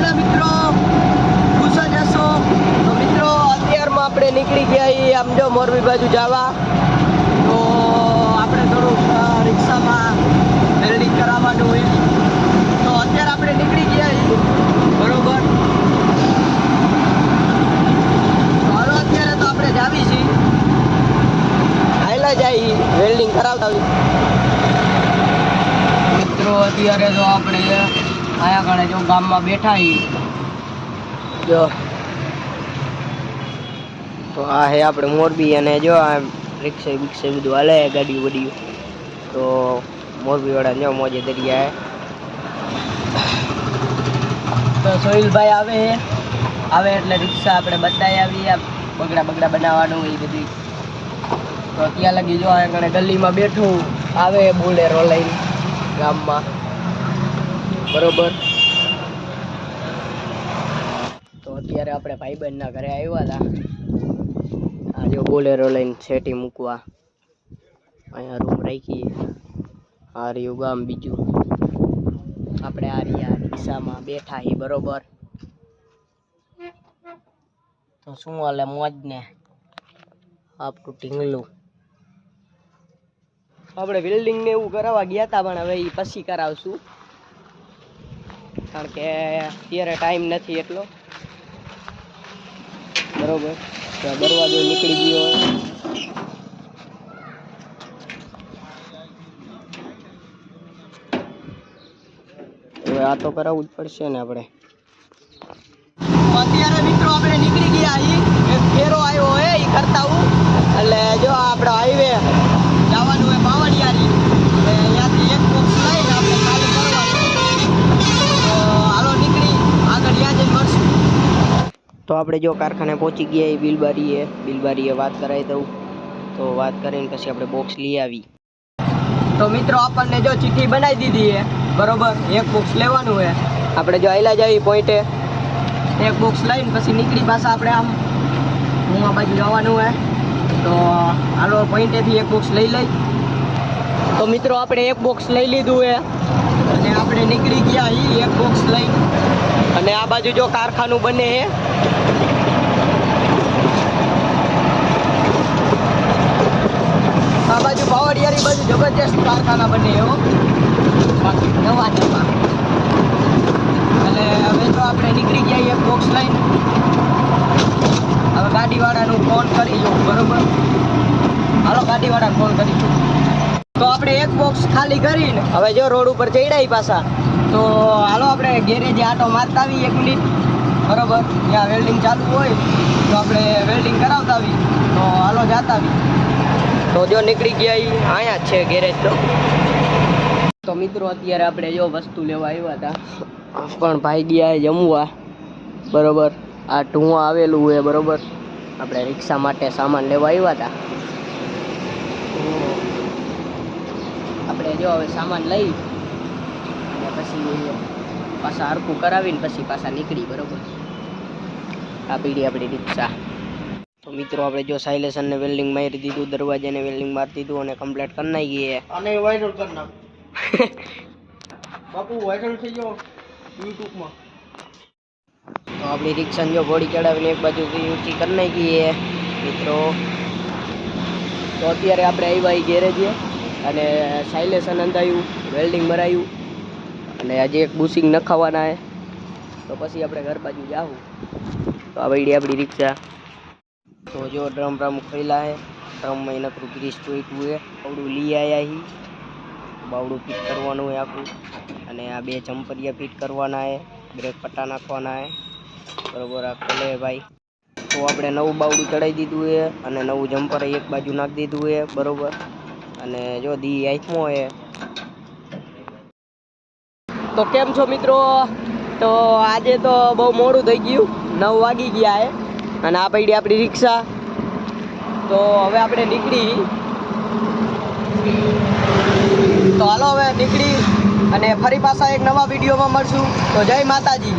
ને મિત્રો, ખુશ જ હશો. તો મિત્રો અત્યારમાં આપણે નીકળી ગયા છીએ આમ જો મોરબી બાજુ જવા. તો આપણે થોડુંક રિક્ષામાં વેલ્ડિંગ કરાવવાનું હોય. તો અત્યારે આપણે નીકળી ગયા છીએ બરોબર. તો હાલો અત્યારે તો આપણે જાવી છીએ, હાઈલા જાય વેલ્ડિંગ કરાવતા. મિત્રો અત્યારે તો આપણે આયા કણે જો ગામમાં બેઠા છીએ જો. તો આ હે આપણે મોરબી, અને જો આ રિક્ષા બિક્ષા બધું હાલે ગાડી વડીયું. તો મોરબી વાળા જો મોજે દરિયા. તો સોહિલભાઈ આવે એટલે રિક્ષા આપણે બતાવી આવી. આ બગડા બનાવવાનું એ બધી. તો ત્યાં લગી જો આ કણે ગલીમાં બેઠું આવે બોલેરો લઈને ગામમાં બરોબર. તો અત્યારે આપણે ભાઈબંધના ઘરે આવ્યા હતા. આ જો બોલેરો લઈને સેટી મૂકવા અહીંયા રૂમ રાખીએ. આ રહ્યું ગામ બીજું. આપણે આ રહ્યા રિક્ષામાં બેઠા છીએ બરોબર. તો શું હાલે મોજ ને આપણું ઢીંગલું. આપણે બિલ્ડિંગ ને એવું કરાવવા ગયા હતા, પણ હવે એ પછી કરાવશું, કારણ કે અત્યારે ટાઈમ નથી એટલો બરોબર. તો દરવાજો નીકળી ગયો. હવે આ તો કરાવવું જ પડશે ને આપણે. અત્યારે મિત્રો આપણે નીકળી ગયા છીએ. એક ફેરો આવ્યો હોય એ કરતા હું, એટલે જો આપણે હાઈવે જવાનું હોય બાવળિયારી. અહીંયાથી એક બોક્સ લઈને આપણે ખાલી કરવાનું. તો હાલો નીકળી આગળ ત્યાં જઈને મળશું. તો આપણે જો કારખાને પહોંચી ગયા એ બિલબારીએ વાત કરાવી દઉં. તો વાત કરીને પછી આપણે બોક્સ લઈ આવી. તો મિત્રો આપણને જો ચિઠ્ઠી બનાવી દીધી છે બરોબર. એક બોક્સ લેવાનું હોય. આપણે જો આયલા જઈએ પોઈન્ટે એક બોક્સ લઈને પછી નીકળી પાછા આપણે આમ હું આ બાજુ જવાનું હોય. તો હાલો પોઈન્ટેથી એક બોક્સ લઈ લઈ. તો મિત્રો આપણે એક બોક્સ લઈ લીધું છે અને આપણે નીકળી ગયા એ એક બોક્સ લઈ. અને આ બાજુ જો કારખાનું બને છે. આ બાજુ બાવળિયારી બાજુ જબરજસ્ત કારખાના બને એવો બાકી નવા. એટલે હવે તો આપણે નીકળી ગયા એક બોક્સ લઈને. હવે ગાડીવાળાનું ફોન કરી જો બરોબર. હાલો ગાડીવાળાને ફોન કરીશું. તો આપણે એક બોક્સ ખાલી કરીને હવે જો રોડ ઉપર ચડ્યા પાછા. તો હાલો આપણે ગેરેજે આટો મારતા આવી 1 મિનિટ બરોબર. ત્યાં વેલ્ડિંગ ચાલુ હોય તો આપણે વેલ્ડિંગ કરાવતા આવી. તો હાલો જાતા આવી. તો જો નીકળી ગયા અહીંયા જ છે ગેરેજ. તો મિત્રો અત્યારે આપણે જો વસ્તુ લેવા આવ્યા હતા, પણ ભાઈ ગયા જમવા બરોબર. આ ઢુંવા આવેલું હોય બરોબર. આપણે રિક્ષા માટે સામાન લેવા આવ્યા હતા. આપણે જો હવે સામાન લઈ અને પછી પાછા હરખું કરાવીને પછી પાછા નીકળી બરોબર. આ પીડી આપણી રિક્ષા. તો મિત્રો આપણે જો સાયલેશનને વેલ્ડિંગ મારી દીધું, દરવાજાને વેલ્ડિંગ મારી દીધું અને કમ્પ્લીટ કરી નાખી. અને વાયરલ કરી નાખ બાપુ, વાયરલ થઈ ગયો યુટ્યુબમાં. તો આપણી રિક્ષાને જો ઘોડી ચડાવીને એક બાજુથી ઊંચી કરી નાખી મિત્રો. તો અત્યારે આપણે આવ્યા ગેરેજે અને સાયલેશન અંધાયું, વેલ્ડિંગ મરાયું અને આજે એક બુશિંગ નખાવાના છે. તો પછી આપણે ઘર બાજુ જાવું. તો આ વળી આપણી રિક્ષા. તો જો ડ્રમ ખોલ્યા છે. ડ્રમમાં નકરું ગ્રીસ જોઈતું હોય. બાવડું લઈ આવ્યા હી. બાવડું ફિટ કરવાનું હોય આખું. અને આ 2 જમ્પરિયા ફિટ કરવાના છે. બ્રેક પટ્ટા નાખવાના છે બરોબર. આ ખોલે ભાઈ. તો આપણે નવું બાવડું ચડાવી દીધું છે અને નવું જમ્પર એક બાજુ નાખી દીધું છે બરોબર. અને જો દી આંખમાં છે. તો કેમ છો મિત્રો? તો આજે તો બહુ મોડું થઈ ગયું, 9 વાગી ગયા છે. અને આ પડી આપણી રિક્ષા. તો હવે આપણે નીકળી. તો હાલો હવે નીકળી અને ફરી પાછા એક નવા વિડીયોમાં મળશું. તો જય માતાજી.